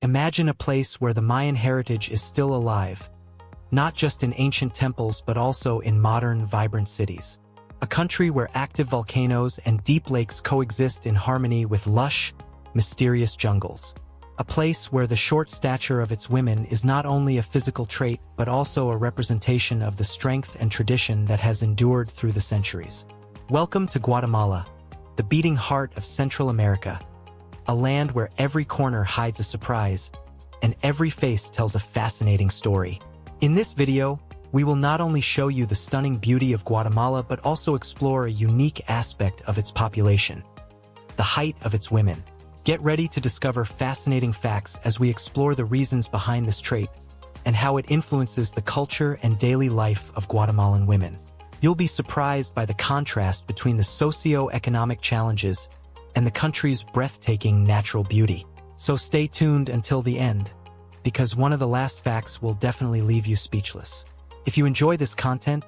Imagine a place where the Mayan heritage is still alive, not just in ancient temples but also in modern, vibrant cities. A country where active volcanoes and deep lakes coexist in harmony with lush, mysterious jungles. A place where the short stature of its women is not only a physical trait but also a representation of the strength and tradition that has endured through the centuries. Welcome to Guatemala, the beating heart of Central America, a land where every corner hides a surprise and every face tells a fascinating story. In this video, we will not only show you the stunning beauty of Guatemala but also explore a unique aspect of its population, the height of its women. Get ready to discover fascinating facts as we explore the reasons behind this trait and how it influences the culture and daily life of Guatemalan women. You'll be surprised by the contrast between the socioeconomic challenges and the country's breathtaking natural beauty. So stay tuned until the end, because one of the last facts will definitely leave you speechless. If you enjoy this content,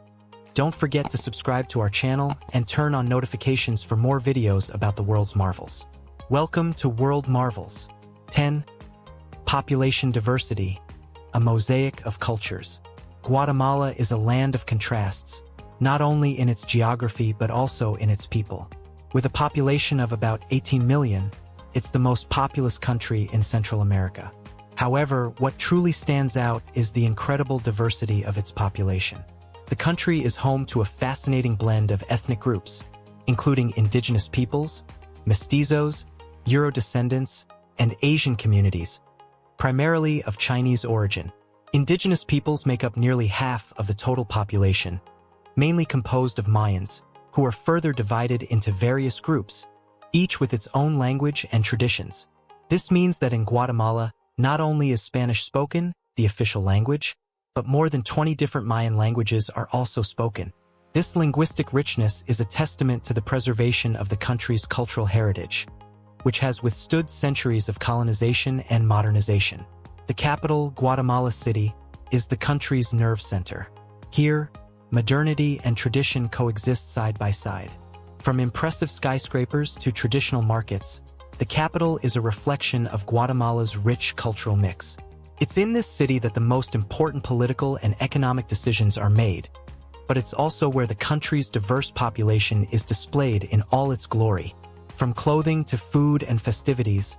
don't forget to subscribe to our channel and turn on notifications for more videos about the world's marvels. Welcome to World Marvels. 10. Population diversity, a mosaic of cultures. Guatemala is a land of contrasts, not only in its geography but also in its people. With a population of about 18 million, it's the most populous country in Central America. However, what truly stands out is the incredible diversity of its population. The country is home to a fascinating blend of ethnic groups, including indigenous peoples, mestizos, Euro descendants, and Asian communities, primarily of Chinese origin. Indigenous peoples make up nearly half of the total population, mainly composed of Mayans, who are further divided into various groups, each with its own language and traditions. This means that in Guatemala, not only is Spanish spoken, the official language, but more than 20 different Mayan languages are also spoken. This linguistic richness is a testament to the preservation of the country's cultural heritage, which has withstood centuries of colonization and modernization. The capital, Guatemala City, is the country's nerve center. Here, modernity and tradition coexist side by side. From impressive skyscrapers to traditional markets, the capital is a reflection of Guatemala's rich cultural mix. It's in this city that the most important political and economic decisions are made, but it's also where the country's diverse population is displayed in all its glory. From clothing to food and festivities,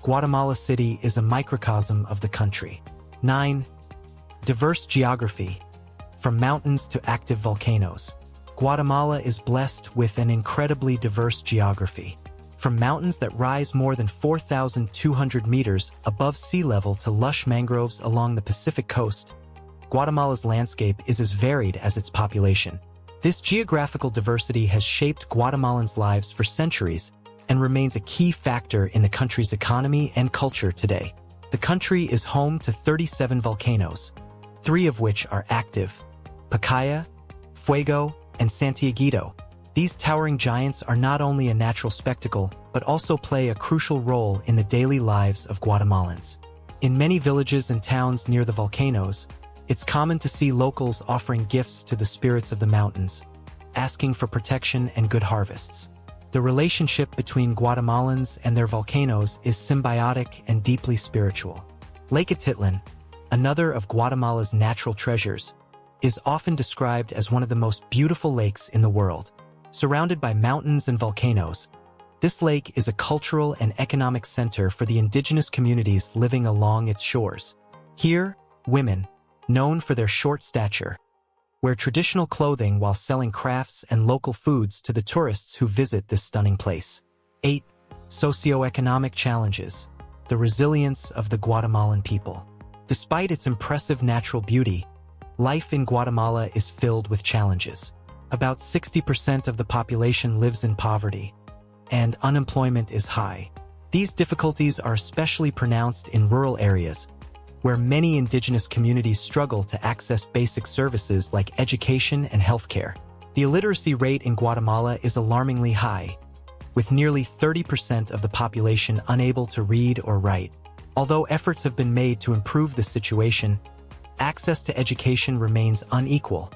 Guatemala City is a microcosm of the country. 9. Diverse geography. From mountains to active volcanoes, Guatemala is blessed with an incredibly diverse geography. From mountains that rise more than 4,200 meters above sea level to lush mangroves along the Pacific coast, Guatemala's landscape is as varied as its population. This geographical diversity has shaped Guatemalans' lives for centuries and remains a key factor in the country's economy and culture today. The country is home to 37 volcanoes, 3 of which are active: Pacaya, Fuego, and Santiaguito. These towering giants are not only a natural spectacle, but also play a crucial role in the daily lives of Guatemalans. In many villages and towns near the volcanoes, it's common to see locals offering gifts to the spirits of the mountains, asking for protection and good harvests. The relationship between Guatemalans and their volcanoes is symbiotic and deeply spiritual. Lake Atitlan, another of Guatemala's natural treasures, is often described as one of the most beautiful lakes in the world. Surrounded by mountains and volcanoes, this lake is a cultural and economic center for the indigenous communities living along its shores. Here, women, known for their short stature, wear traditional clothing while selling crafts and local foods to the tourists who visit this stunning place. 8. Socioeconomic challenges. The resilience of the Guatemalan people. Despite its impressive natural beauty, life in Guatemala is filled with challenges. About 60% of the population lives in poverty, and unemployment is high. These difficulties are especially pronounced in rural areas, where many indigenous communities struggle to access basic services like education and healthcare. The illiteracy rate in Guatemala is alarmingly high, with nearly 30% of the population unable to read or write. Although efforts have been made to improve the situation, access to education remains unequal,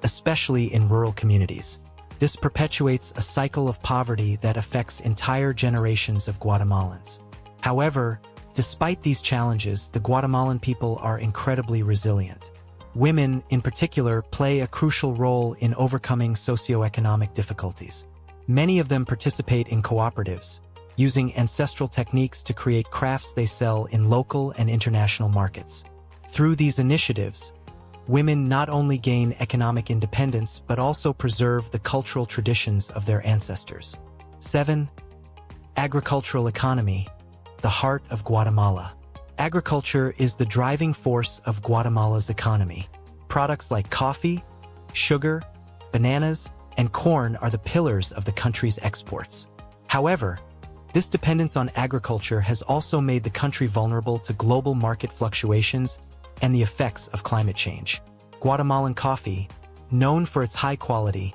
especially in rural communities. This perpetuates a cycle of poverty that affects entire generations of Guatemalans. However, Despite these challenges, the Guatemalan people are incredibly resilient. Women, in particular, play a crucial role in overcoming socioeconomic difficulties. Many of them participate in cooperatives, using ancestral techniques to create crafts they sell in local and international markets. Through these initiatives, women not only gain economic independence but also preserve the cultural traditions of their ancestors. 7. Agricultural economy, the heart of Guatemala. Agriculture is the driving force of Guatemala's economy. Products like coffee, sugar, bananas, and corn are the pillars of the country's exports. However, this dependence on agriculture has also made the country vulnerable to global market fluctuations and the effects of climate change. Guatemalan coffee, known for its high quality,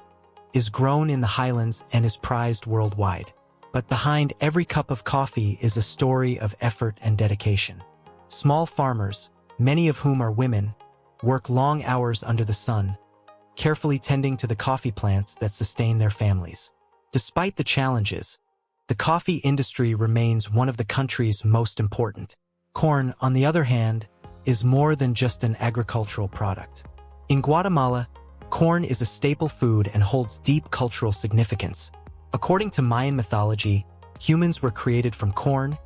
is grown in the highlands and is prized worldwide. But behind every cup of coffee is a story of effort and dedication. Small farmers, many of whom are women, work long hours under the sun, carefully tending to the coffee plants that sustain their families. Despite the challenges, the coffee industry remains one of the country's most important. Corn, on the other hand, is more than just an agricultural product. In Guatemala, corn is a staple food and holds deep cultural significance. According to Mayan mythology, humans were created from corn,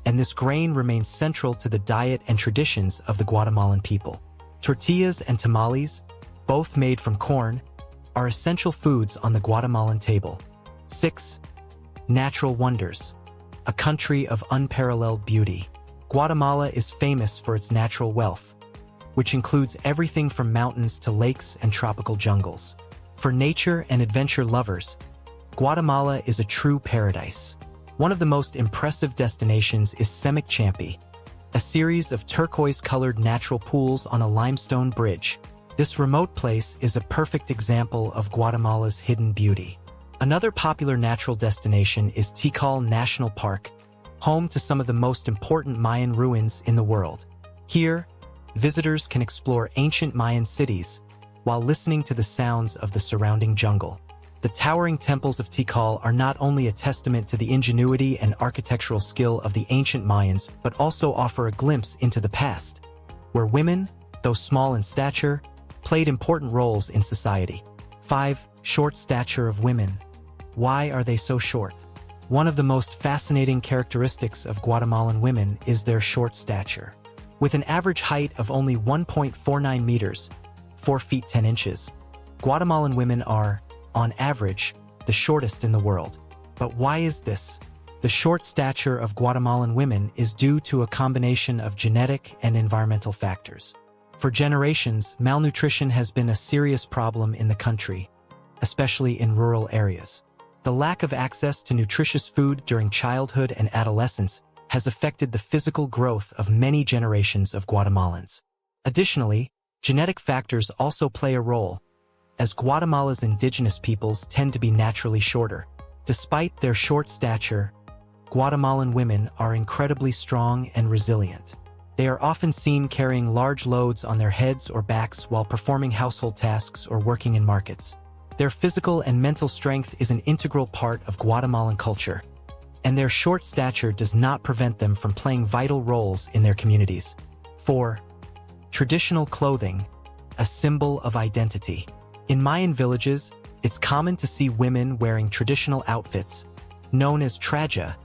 and this grain remains central to the diet and traditions of the Guatemalan people. Tortillas and tamales, both made from corn, are essential foods on the Guatemalan table. 6. Natural wonders, a country of unparalleled beauty. Guatemala is famous for its natural wealth, which includes everything from mountains to lakes and tropical jungles. For nature and adventure lovers, Guatemala is a true paradise. One of the most impressive destinations is Champi, a series of turquoise-colored natural pools on a limestone bridge. This remote place is a perfect example of Guatemala's hidden beauty. Another popular natural destination is Tikal National Park, home to some of the most important Mayan ruins in the world. Here, visitors can explore ancient Mayan cities while listening to the sounds of the surrounding jungle. The towering temples of Tikal are not only a testament to the ingenuity and architectural skill of the ancient Mayans, but also offer a glimpse into the past, where women, though small in stature, played important roles in society. 5. Short stature of women. Why are they so short? One of the most fascinating characteristics of Guatemalan women is their short stature. With an average height of only 1.49 meters, 4 feet 10 inches, Guatemalan women are, on average, the shortest in the world. But why is this? The short stature of Guatemalan women is due to a combination of genetic and environmental factors. For generations, malnutrition has been a serious problem in the country, especially in rural areas. The lack of access to nutritious food during childhood and adolescence has affected the physical growth of many generations of Guatemalans. Additionally, genetic factors also play a role, as Guatemala's indigenous peoples tend to be naturally shorter. Despite their short stature, Guatemalan women are incredibly strong and resilient. They are often seen carrying large loads on their heads or backs while performing household tasks or working in markets. Their physical and mental strength is an integral part of Guatemalan culture, and their short stature does not prevent them from playing vital roles in their communities. 4. Traditional clothing, a symbol of identity. In Mayan villages, it's common to see women wearing traditional outfits, known as traja,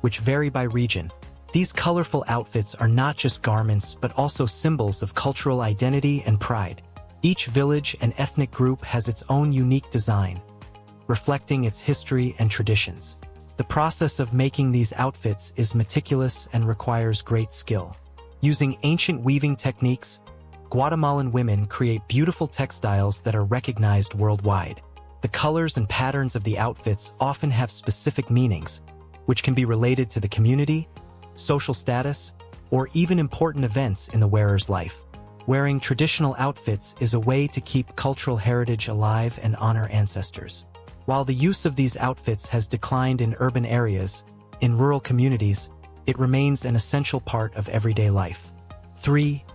which vary by region. These colorful outfits are not just garments but also symbols of cultural identity and pride. Each village and ethnic group has its own unique design, reflecting its history and traditions. The process of making these outfits is meticulous and requires great skill. Using ancient weaving techniques, Guatemalan women create beautiful textiles that are recognized worldwide. The colors and patterns of the outfits often have specific meanings, which can be related to the community, social status, or even important events in the wearer's life. Wearing traditional outfits is a way to keep cultural heritage alive and honor ancestors. While the use of these outfits has declined in urban areas, in rural communities, it remains an essential part of everyday life. 3.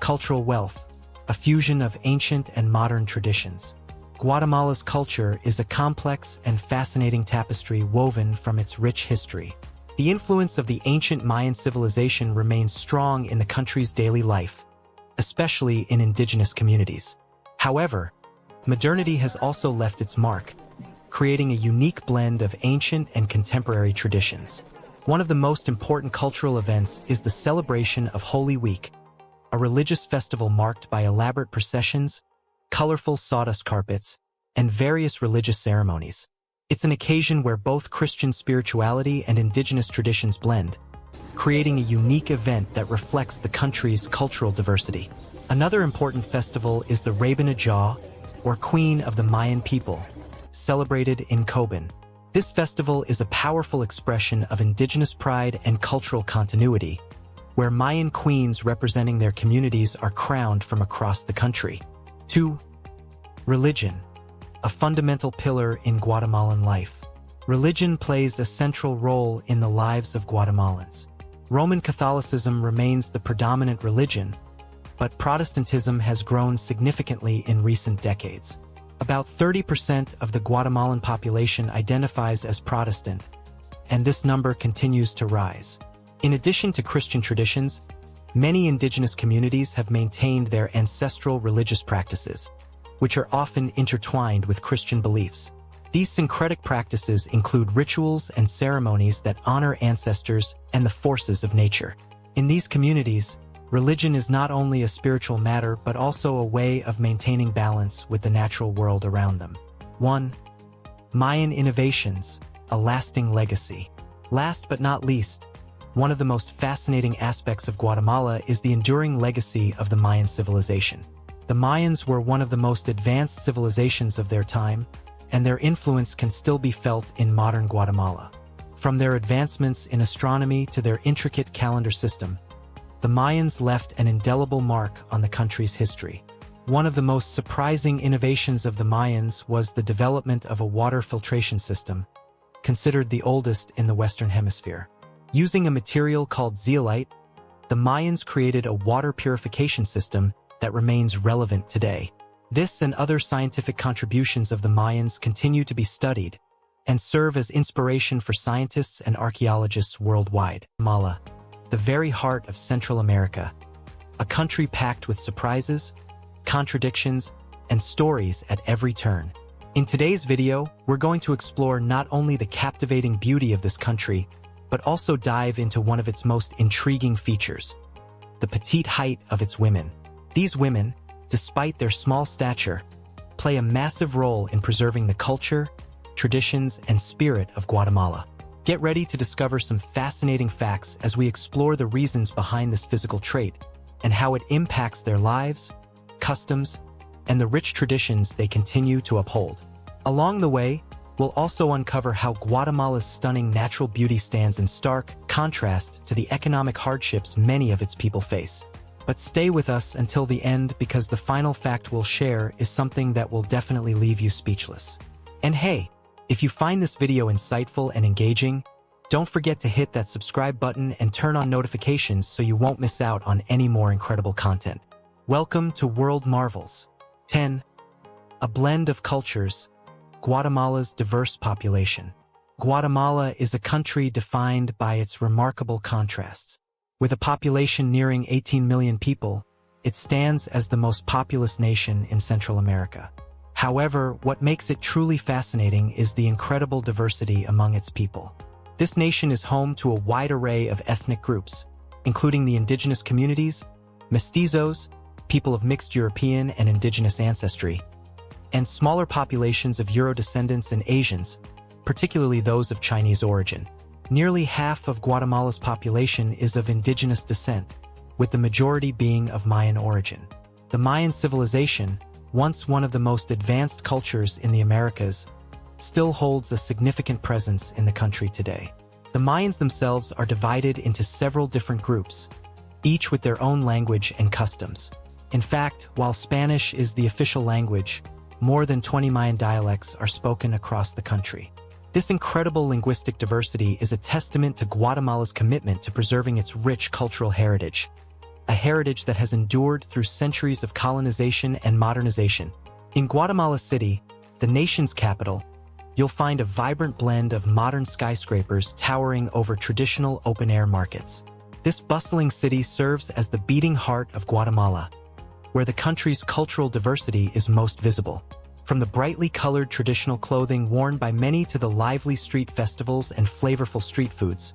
Cultural wealth, a fusion of ancient and modern traditions. Guatemala's culture is a complex and fascinating tapestry woven from its rich history. The influence of the ancient Mayan civilization remains strong in the country's daily life, especially in indigenous communities. However, modernity has also left its mark, creating a unique blend of ancient and contemporary traditions. One of the most important cultural events is the celebration of Holy Week, a religious festival marked by elaborate processions, colorful sawdust carpets, and various religious ceremonies. It's an occasion where both Christian spirituality and indigenous traditions blend, creating a unique event that reflects the country's cultural diversity. Another important festival is the Rabana Jah, or Queen of the Mayan people, celebrated in Coban. This festival is a powerful expression of indigenous pride and cultural continuity, where Mayan queens representing their communities are crowned from across the country. 2. Religion, a fundamental pillar in Guatemalan life. Religion plays a central role in the lives of Guatemalans. Roman Catholicism remains the predominant religion, but Protestantism has grown significantly in recent decades. About 30% of the Guatemalan population identifies as Protestant, and this number continues to rise. In addition to Christian traditions, many indigenous communities have maintained their ancestral religious practices, which are often intertwined with Christian beliefs. These syncretic practices include rituals and ceremonies that honor ancestors and the forces of nature. In these communities, religion is not only a spiritual matter but also a way of maintaining balance with the natural world around them. 1. Mayan innovations, a lasting legacy. Last but not least, one of the most fascinating aspects of Guatemala is the enduring legacy of the Mayan civilization. The Mayans were one of the most advanced civilizations of their time, and their influence can still be felt in modern Guatemala. From their advancements in astronomy to their intricate calendar system, the Mayans left an indelible mark on the country's history. One of the most surprising innovations of the Mayans was the development of a water filtration system, considered the oldest in the Western Hemisphere. Using a material called zeolite, the Mayans created a water purification system that remains relevant today. This and other scientific contributions of the Mayans continue to be studied and serve as inspiration for scientists and archaeologists worldwide. Guatemala, the very heart of Central America, a country packed with surprises, contradictions, and stories at every turn. In today's video, we're going to explore not only the captivating beauty of this country, but also dive into one of its most intriguing features, the petite height of its women. These women, despite their small stature, play a massive role in preserving the culture, traditions, and spirit of Guatemala. Get ready to discover some fascinating facts as we explore the reasons behind this physical trait and how it impacts their lives, customs, and the rich traditions they continue to uphold. Along the way, we'll also uncover how Guatemala's stunning natural beauty stands in stark contrast to the economic hardships many of its people face. But stay with us until the end because the final fact we'll share is something that will definitely leave you speechless. And hey, if you find this video insightful and engaging, don't forget to hit that subscribe button and turn on notifications so you won't miss out on any more incredible content. Welcome to World Marvels. 10. A blend of cultures, Guatemala's diverse population. Guatemala is a country defined by its remarkable contrasts. With a population nearing 18 million people, it stands as the most populous nation in Central America. However, what makes it truly fascinating is the incredible diversity among its people. This nation is home to a wide array of ethnic groups, including the indigenous communities, mestizos, people of mixed European and indigenous ancestry, and smaller populations of Euro descendants and Asians, particularly those of Chinese origin. Nearly half of Guatemala's population is of indigenous descent, with the majority being of Mayan origin. The Mayan civilization, once one of the most advanced cultures in the Americas, still holds a significant presence in the country today. The Mayans themselves are divided into several different groups, each with their own language and customs. In fact, while Spanish is the official language, more than 20 Mayan dialects are spoken across the country. This incredible linguistic diversity is a testament to Guatemala's commitment to preserving its rich cultural heritage, a heritage that has endured through centuries of colonization and modernization. In Guatemala City, the nation's capital, you'll find a vibrant blend of modern skyscrapers towering over traditional open-air markets. This bustling city serves as the beating heart of Guatemala, where the country's cultural diversity is most visible. From the brightly colored traditional clothing worn by many to the lively street festivals and flavorful street foods,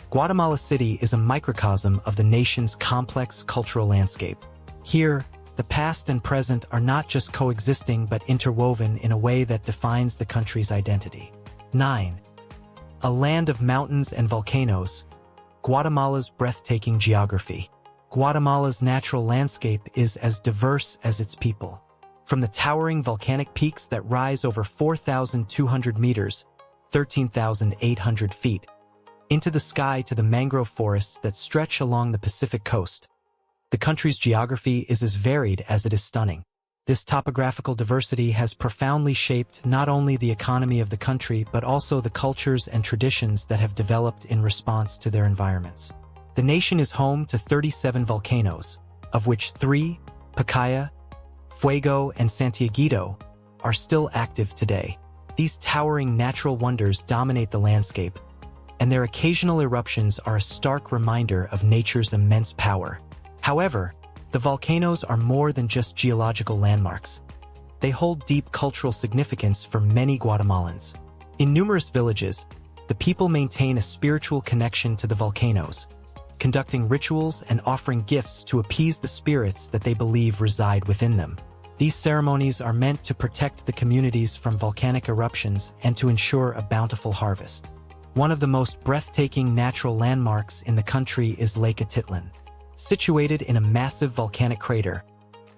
Guatemala City is a microcosm of the nation's complex cultural landscape. Here, the past and present are not just coexisting but interwoven in a way that defines the country's identity. 9. A land of mountains and volcanoes, Guatemala's breathtaking geography. Guatemala's natural landscape is as diverse as its people. From the towering volcanic peaks that rise over 4,200 meters, 13,800 feet, into the sky to the mangrove forests that stretch along the Pacific coast, the country's geography is as varied as it is stunning. This topographical diversity has profoundly shaped not only the economy of the country but also the cultures and traditions that have developed in response to their environments. The nation is home to 37 volcanoes, of which 3, Pacaya, Fuego, and Santiaguito, are still active today. These towering natural wonders dominate the landscape, and their occasional eruptions are a stark reminder of nature's immense power. However, the volcanoes are more than just geological landmarks. They hold deep cultural significance for many Guatemalans. In numerous villages, the people maintain a spiritual connection to the volcanoes, conducting rituals and offering gifts to appease the spirits that they believe reside within them. These ceremonies are meant to protect the communities from volcanic eruptions and to ensure a bountiful harvest. One of the most breathtaking natural landmarks in the country is Lake Atitlan. Situated in a massive volcanic crater,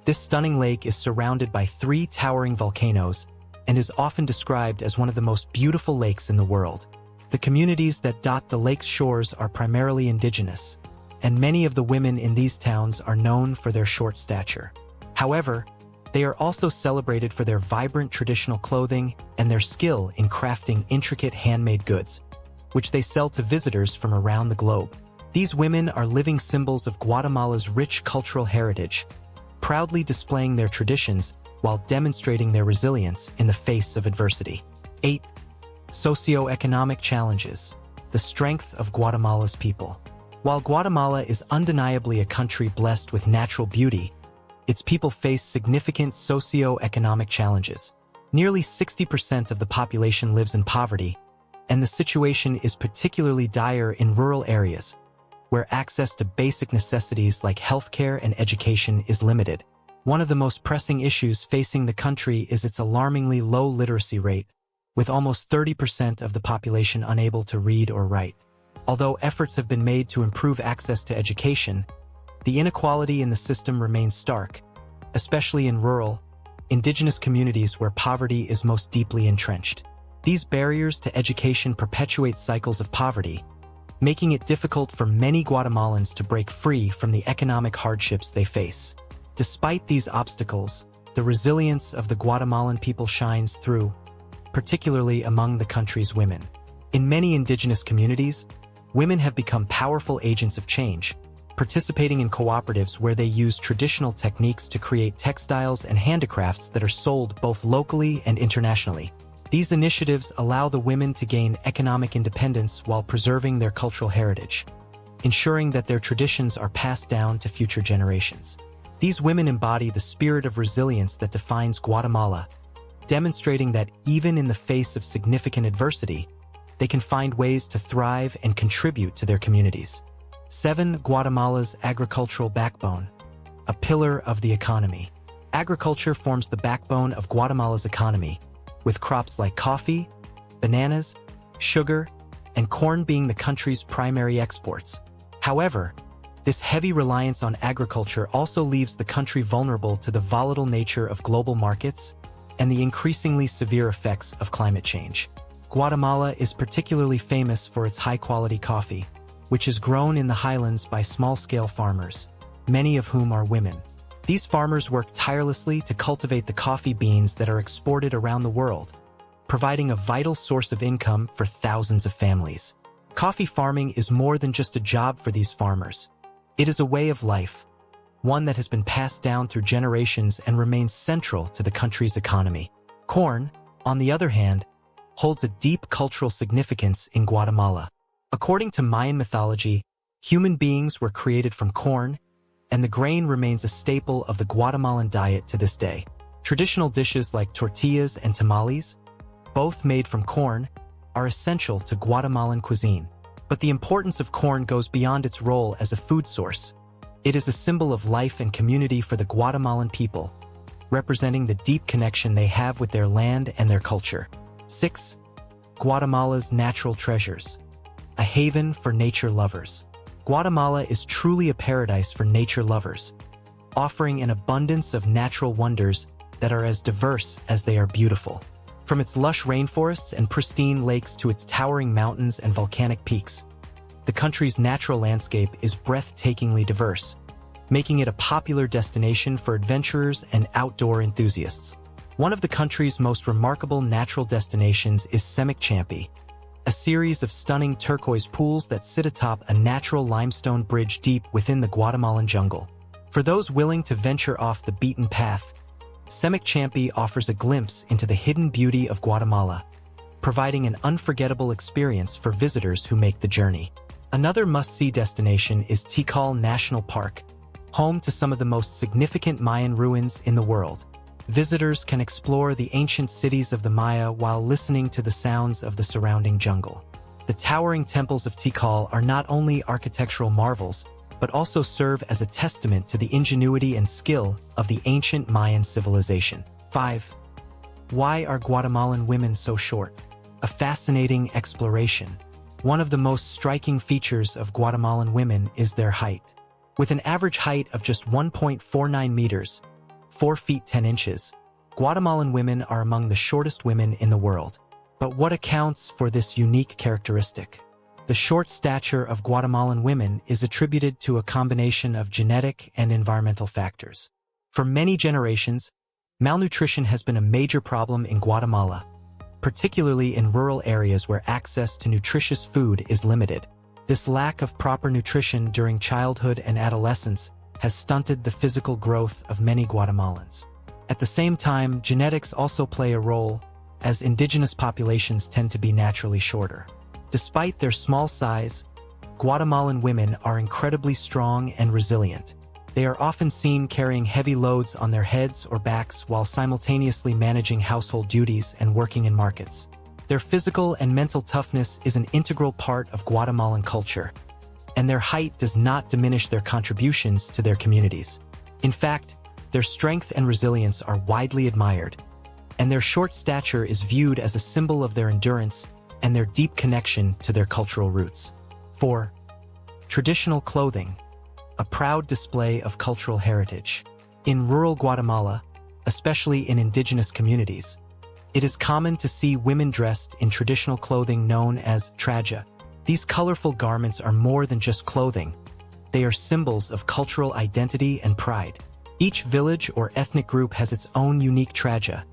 this stunning lake is surrounded by 3 towering volcanoes and is often described as one of the most beautiful lakes in the world. The communities that dot the lake's shores are primarily indigenous, and many of the women in these towns are known for their short stature. However, they are also celebrated for their vibrant traditional clothing and their skill in crafting intricate handmade goods, which they sell to visitors from around the globe. These women are living symbols of Guatemala's rich cultural heritage, proudly displaying their traditions while demonstrating their resilience in the face of adversity. 8. Socioeconomic challenges, the strength of Guatemala's people. While Guatemala is undeniably a country blessed with natural beauty, its people face significant socioeconomic challenges. Nearly 60% of the population lives in poverty, and the situation is particularly dire in rural areas, where access to basic necessities like healthcare and education is limited. One of the most pressing issues facing the country is its alarmingly low literacy rate, with almost 30% of the population unable to read or write. Although efforts have been made to improve access to education, the inequality in the system remains stark, especially in rural, indigenous communities where poverty is most deeply entrenched. These barriers to education perpetuate cycles of poverty, making it difficult for many Guatemalans to break free from the economic hardships they face. Despite these obstacles, the resilience of the Guatemalan people shines through, particularly among the country's women. In many indigenous communities, women have become powerful agents of change, participating in cooperatives where they use traditional techniques to create textiles and handicrafts that are sold both locally and internationally. These initiatives allow the women to gain economic independence while preserving their cultural heritage, ensuring that their traditions are passed down to future generations. These women embody the spirit of resilience that defines Guatemala, demonstrating that even in the face of significant adversity, they can find ways to thrive and contribute to their communities. 7. Guatemala's agricultural backbone, a pillar of the economy. Agriculture forms the backbone of Guatemala's economy, with crops like coffee, bananas, sugar, and corn being the country's primary exports. However, this heavy reliance on agriculture also leaves the country vulnerable to the volatile nature of global markets and the increasingly severe effects of climate change. Guatemala is particularly famous for its high-quality coffee, which is grown in the highlands by small-scale farmers, many of whom are women. These farmers work tirelessly to cultivate the coffee beans that are exported around the world, providing a vital source of income for thousands of families. Coffee farming is more than just a job for these farmers. It is a way of life, one that has been passed down through generations and remains central to the country's economy. Corn, on the other hand, holds a deep cultural significance in Guatemala. According to Mayan mythology, human beings were created from corn, and the grain remains a staple of the Guatemalan diet to this day. Traditional dishes like tortillas and tamales, both made from corn, are essential to Guatemalan cuisine. But the importance of corn goes beyond its role as a food source. It is a symbol of life and community for the Guatemalan people, representing the deep connection they have with their land and their culture. 6. Guatemala's natural treasures. A haven for nature lovers. Guatemala is truly a paradise for nature lovers, offering an abundance of natural wonders that are as diverse as they are beautiful. From its lush rainforests and pristine lakes to its towering mountains and volcanic peaks, the country's natural landscape is breathtakingly diverse, making it a popular destination for adventurers and outdoor enthusiasts. One of the country's most remarkable natural destinations is Semikchampi, a series of stunning turquoise pools that sit atop a natural limestone bridge deep within the Guatemalan jungle. For those willing to venture off the beaten path, Semikchampi offers a glimpse into the hidden beauty of Guatemala, providing an unforgettable experience for visitors who make the journey. Another must-see destination is Tikal National Park, home to some of the most significant Mayan ruins in the world. Visitors can explore the ancient cities of the Maya while listening to the sounds of the surrounding jungle. The towering temples of Tikal are not only architectural marvels, but also serve as a testament to the ingenuity and skill of the ancient Mayan civilization. 5. Why are Guatemalan women so short? A fascinating exploration. One of the most striking features of Guatemalan women is their height. With an average height of just 1.49 meters, 4 feet 10 inches, Guatemalan women are among the shortest women in the world. But what accounts for this unique characteristic? The short stature of Guatemalan women is attributed to a combination of genetic and environmental factors. For many generations, malnutrition has been a major problem in Guatemala, particularly in rural areas where access to nutritious food is limited. This lack of proper nutrition during childhood and adolescence has stunted the physical growth of many Guatemalans. At the same time, genetics also play a role, as indigenous populations tend to be naturally shorter. Despite their small size, Guatemalan women are incredibly strong and resilient. They are often seen carrying heavy loads on their heads or backs while simultaneously managing household duties and working in markets. Their physical and mental toughness is an integral part of Guatemalan culture, and their height does not diminish their contributions to their communities. In fact, their strength and resilience are widely admired, and their short stature is viewed as a symbol of their endurance and their deep connection to their cultural roots. 4. Traditional clothing, a proud display of cultural heritage. In rural Guatemala, especially in indigenous communities, it is common to see women dressed in traditional clothing known as traje. These colorful garments are more than just clothing. They are symbols of cultural identity and pride. Each village or ethnic group has its own unique traje,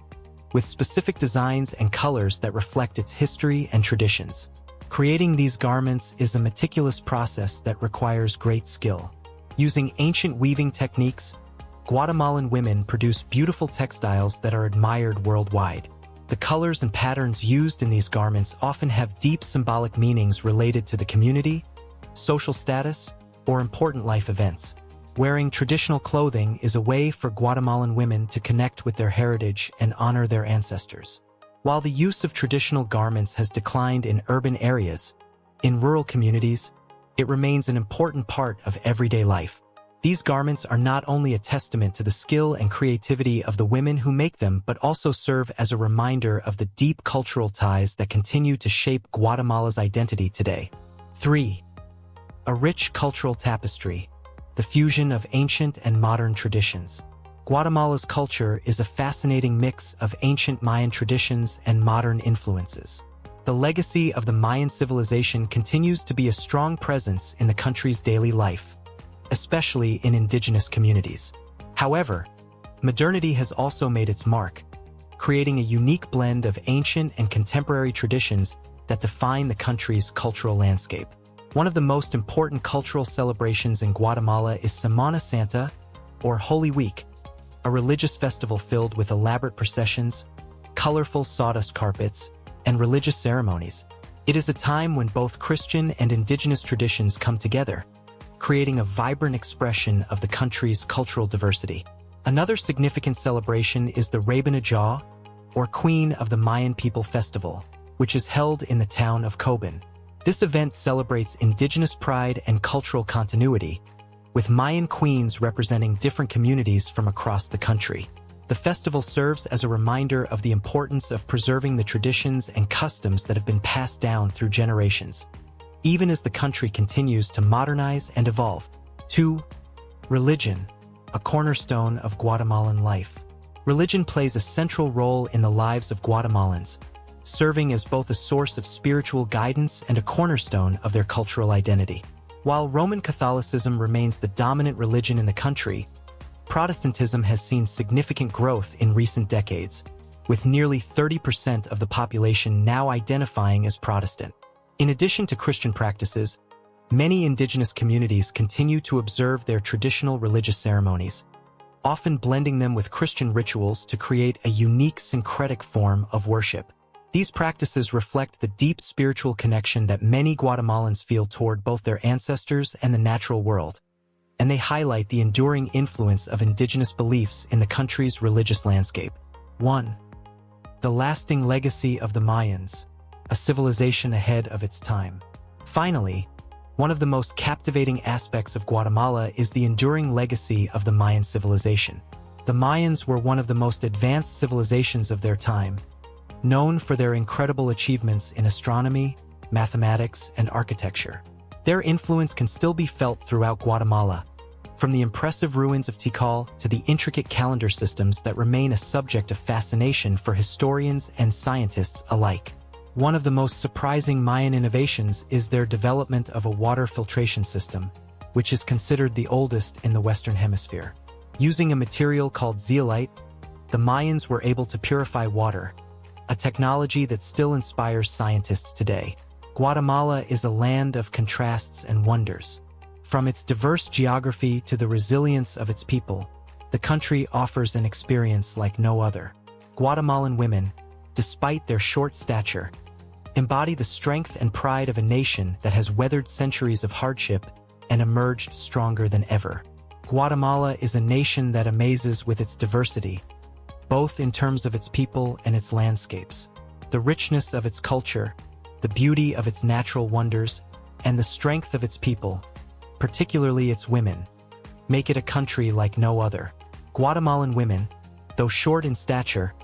with specific designs and colors that reflect its history and traditions. Creating these garments is a meticulous process that requires great skill. Using ancient weaving techniques, Guatemalan women produce beautiful textiles that are admired worldwide. The colors and patterns used in these garments often have deep symbolic meanings related to the community, social status, or important life events. Wearing traditional clothing is a way for Guatemalan women to connect with their heritage and honor their ancestors. While the use of traditional garments has declined in urban areas, in rural communities, it remains an important part of everyday life. These garments are not only a testament to the skill and creativity of the women who make them, but also serve as a reminder of the deep cultural ties that continue to shape Guatemala's identity today. 3. A rich cultural tapestry, the fusion of ancient and modern traditions. Guatemala's culture is a fascinating mix of ancient Mayan traditions and modern influences. The legacy of the Mayan civilization continues to be a strong presence in the country's daily life, especially in indigenous communities. However, modernity has also made its mark, creating a unique blend of ancient and contemporary traditions that define the country's cultural landscape. One of the most important cultural celebrations in Guatemala is Semana Santa, or Holy Week, a religious festival filled with elaborate processions, colorful sawdust carpets, and religious ceremonies. It is a time when both Christian and indigenous traditions come together, creating a vibrant expression of the country's cultural diversity. Another significant celebration is the Rabanajá, or Queen of the Mayan People Festival, which is held in the town of Coban. This event celebrates indigenous pride and cultural continuity, with Mayan queens representing different communities from across the country. The festival serves as a reminder of the importance of preserving the traditions and customs that have been passed down through generations, even as the country continues to modernize and evolve. 2. Religion, a cornerstone of Guatemalan life. Religion plays a central role in the lives of Guatemalans, serving as both a source of spiritual guidance and a cornerstone of their cultural identity. While Roman Catholicism remains the dominant religion in the country, Protestantism has seen significant growth in recent decades, with nearly 30% of the population now identifying as Protestant. In addition to Christian practices, many indigenous communities continue to observe their traditional religious ceremonies, often blending them with Christian rituals to create a unique syncretic form of worship. These practices reflect the deep spiritual connection that many Guatemalans feel toward both their ancestors and the natural world, and they highlight the enduring influence of indigenous beliefs in the country's religious landscape. 1. The lasting legacy of the Mayans, a civilization ahead of its time. Finally, one of the most captivating aspects of Guatemala is the enduring legacy of the Mayan civilization. The Mayans were one of the most advanced civilizations of their time, known for their incredible achievements in astronomy, mathematics, and architecture. Their influence can still be felt throughout Guatemala, from the impressive ruins of Tikal to the intricate calendar systems that remain a subject of fascination for historians and scientists alike. One of the most surprising Mayan innovations is their development of a water filtration system, which is considered the oldest in the Western Hemisphere. Using a material called zeolite, the Mayans were able to purify water, a technology that still inspires scientists today. Guatemala is a land of contrasts and wonders. From its diverse geography to the resilience of its people, the country offers an experience like no other. Guatemalan women, despite their short stature, embody the strength and pride of a nation that has weathered centuries of hardship and emerged stronger than ever. Guatemala is a nation that amazes with its diversity, both in terms of its people and its landscapes. The richness of its culture, the beauty of its natural wonders, and the strength of its people, particularly its women, make it a country like no other. Guatemalan women, though short in stature,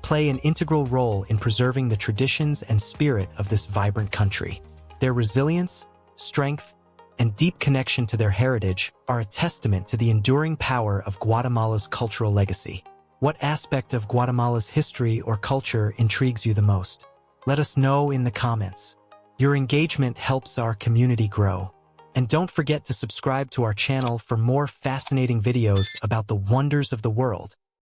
play an integral role in preserving the traditions and spirit of this vibrant country. Their resilience, strength, and deep connection to their heritage are a testament to the enduring power of Guatemala's cultural legacy. What aspect of Guatemala's history or culture intrigues you the most? Let us know in the comments. Your engagement helps our community grow. And don't forget to subscribe to our channel for more fascinating videos about the wonders of the world.